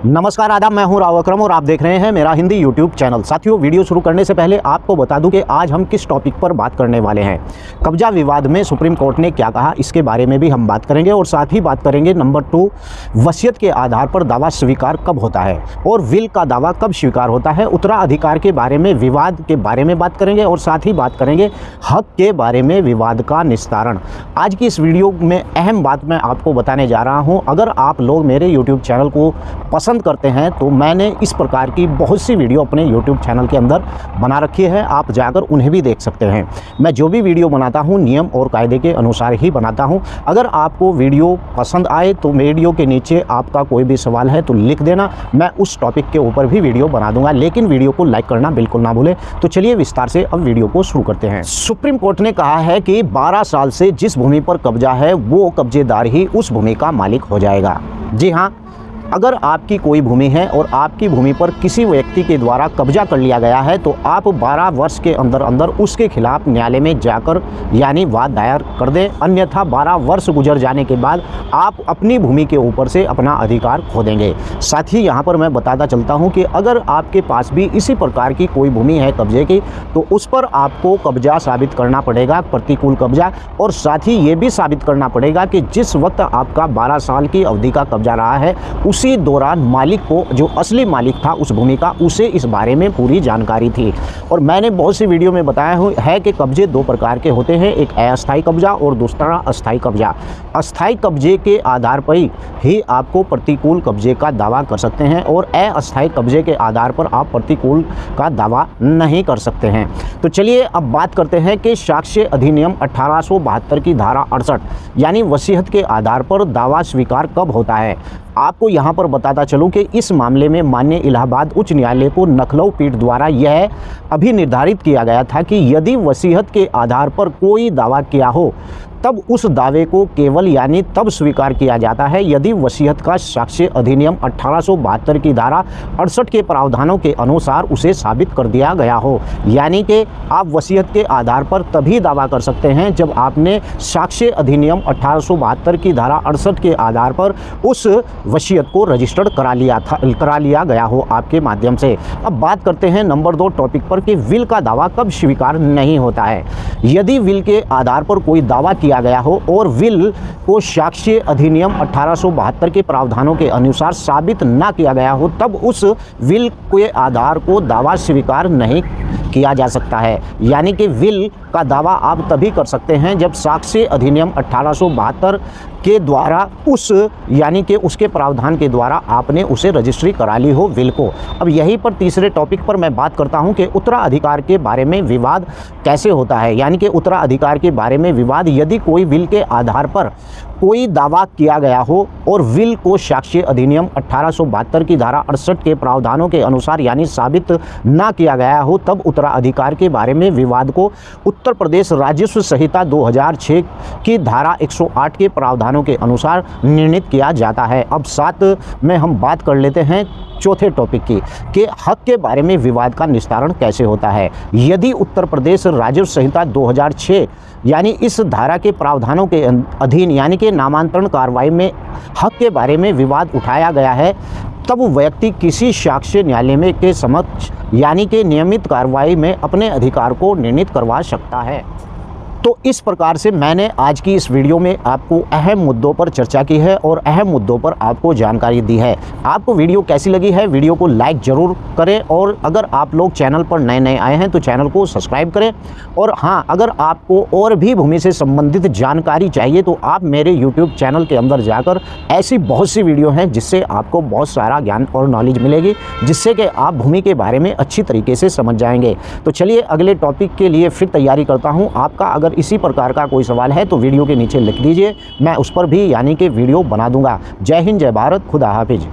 नमस्कार आदाब, मैं हूं राव अकरम और आप देख रहे हैं मेरा हिंदी यूट्यूब चैनल। साथियों, वीडियो शुरू करने से पहले आपको बता दूं कि आज हम किस टॉपिक पर बात करने वाले हैं। कब्जा विवाद में सुप्रीम कोर्ट ने क्या कहा, इसके बारे में भी हम बात करेंगे और साथ ही बात करेंगे नंबर 2, वसीयत के आधार पर दावा स्वीकार कब होता है और विल का दावा कब स्वीकार होता है। उत्तराधिकार के बारे में विवाद के बारे में बात करेंगे और साथ ही बात करेंगे हक के बारे में विवाद का निस्तारण। आज की इस वीडियो में अहम बात मैं आपको बताने जा रहा हूँ। अगर आप लोग मेरे यूट्यूब चैनल को पसंद करते हैं तो मैंने इस प्रकार की बहुत सी वीडियो अपने YouTube चैनल के अंदर बना रखी है, आप जाकर उन्हें भी देख सकते हैं। मैं जो भी वीडियो बनाता हूं नियम और कायदे के अनुसार ही बनाता हूं। अगर आपको वीडियो पसंद आए तो वीडियो के नीचे आपका कोई भी सवाल है तो लिख देना, मैं उस टॉपिक के ऊपर भी वीडियो बना दूंगा, लेकिन वीडियो को लाइक करना बिल्कुल ना भूलें। तो चलिए विस्तार से अब वीडियो को शुरू करते हैं। सुप्रीम कोर्ट ने कहा है कि 12 साल से जिस भूमि पर कब्जा है वो कब्जेदार ही उस भूमि का मालिक हो जाएगा। जी हाँ, अगर आपकी कोई भूमि है और आपकी भूमि पर किसी व्यक्ति के द्वारा कब्जा कर लिया गया है तो आप 12 वर्ष के अंदर अंदर उसके खिलाफ न्यायालय में जाकर यानी वाद दायर कर दें, अन्यथा 12 वर्ष गुजर जाने के बाद आप अपनी भूमि के ऊपर से अपना अधिकार खो देंगे। साथ ही यहाँ पर मैं बताता चलता हूँ कि अगर आपके पास भी इसी प्रकार की कोई भूमि है कब्जे की तो उस पर आपको कब्जा साबित करना पड़ेगा, प्रतिकूल कब्जा, और साथ ही ये भी साबित करना पड़ेगा कि जिस वक्त आपका 12 साल की अवधि का कब्जा रहा है उसी दौरान मालिक को, जो असली मालिक था उस भूमि का, उसे इस बारे में पूरी जानकारी थी। और मैंने बहुत सी वीडियो में बताया है कि कब्जे 2 प्रकार के होते हैं, एक अस्थायी कब्जा और दूसरा अस्थायी कब्जा। अस्थायी कब्जे के आधार पर ही आपको प्रतिकूल कब्जे का दावा कर सकते हैं और अस्थायी कब्जे के आधार पर आप प्रतिकूल का दावा नहीं कर सकते हैं। तो चलिए अब बात करते हैं कि साक्ष्य अधिनियम 1872 की धारा 68 यानी वसीयत के आधार पर दावा स्वीकार कब होता है। आपको यहाँ पर बताता चलूँ कि इस मामले में माननीय इलाहाबाद उच्च न्यायालय को लखनऊ पीठ द्वारा यह अभी निर्धारित किया गया था कि यदि वसीयत के आधार पर कोई दावा किया हो तब उस दावे को केवल यानी तब स्वीकार किया जाता है यदि वसीयत का साक्ष्य अधिनियम 1872 की धारा 68 के प्रावधानों के अनुसार उसे साबित कर दिया गया हो। यानी कि आप वसीयत के आधार पर तभी दावा कर सकते हैं जब आपने साक्ष्य अधिनियम 1872 की धारा 68 के आधार पर उस वसीयत को रजिस्टर्ड करा लिया गया हो आपके माध्यम से। अब बात करते हैं नंबर 2 टॉपिक पर कि विल का दावा कब स्वीकार नहीं होता है। यदि विल के आधार पर कोई दावा किया गया हो और विल को साक्ष्य अधिनियम 1872 के प्रावधानों के अनुसार साबित ना किया गया हो तब उस विल के आधार को दावा स्वीकार नहीं किया जा सकता है। यानी कि विल का दावा आप तभी कर सकते हैं जब साक्ष्य अधिनियम 1872 के द्वारा उस यानी कि उसके प्रावधान के द्वारा आपने उसे रजिस्ट्री करा ली हो विल को। अब यहीं पर तीसरे टॉपिक पर मैं बात करता हूं कि उत्तराधिकार के बारे में विवाद कैसे होता है। यानी कि उत्तराधिकार के बारे में विवाद यदि कोई विल के आधार पर कोई दावा किया गया हो और विल को साक्ष्य अधिनियम 1872 की धारा 68 के प्रावधानों के अनुसार यानी साबित ना किया गया हो तब उत्तराधिकार के बारे में विवाद को उत्तर प्रदेश राजस्व संहिता 2006 की धारा 108 के प्रावधानों के अनुसार निर्णित किया जाता है। अब साथ में हम बात कर लेते हैं चौथे टॉपिक की कि हक के बारे में विवाद का निस्तारण कैसे होता है। यदि उत्तर प्रदेश राजस्व संहिता 2006 यानी इस धारा के प्रावधानों के अधीन यानी कि नामांतरण कार्रवाई में हक के बारे में विवाद उठाया गया है तब व्यक्ति किसी साक्ष्य न्यायालय में के समक्ष यानी कि नियमित कार्रवाई में अपने अधिकार को निर्णित करवा सकता है। तो इस प्रकार से मैंने आज की इस वीडियो में आपको अहम मुद्दों पर चर्चा की है और अहम मुद्दों पर आपको जानकारी दी है। आपको वीडियो कैसी लगी है, वीडियो को लाइक ज़रूर करें और अगर आप लोग चैनल पर नए आए हैं तो चैनल को सब्सक्राइब करें। और हाँ, अगर आपको और भी भूमि से संबंधित जानकारी चाहिए तो आप मेरे यूट्यूब चैनल के अंदर जाकर ऐसी बहुत सी वीडियो हैं जिससे आपको बहुत सारा ज्ञान और नॉलेज मिलेगी, जिससे कि आप भूमि के बारे में अच्छी तरीके से समझ जाएंगे। तो चलिए अगले टॉपिक के लिए फिर तैयारी करता हूँ। आपका अगर इसी प्रकार का कोई सवाल है तो वीडियो के नीचे लिख दीजिए, मैं उस पर भी यानी कि वीडियो बना दूंगा। जय हिंद, जय भारत, खुदा हाफिज।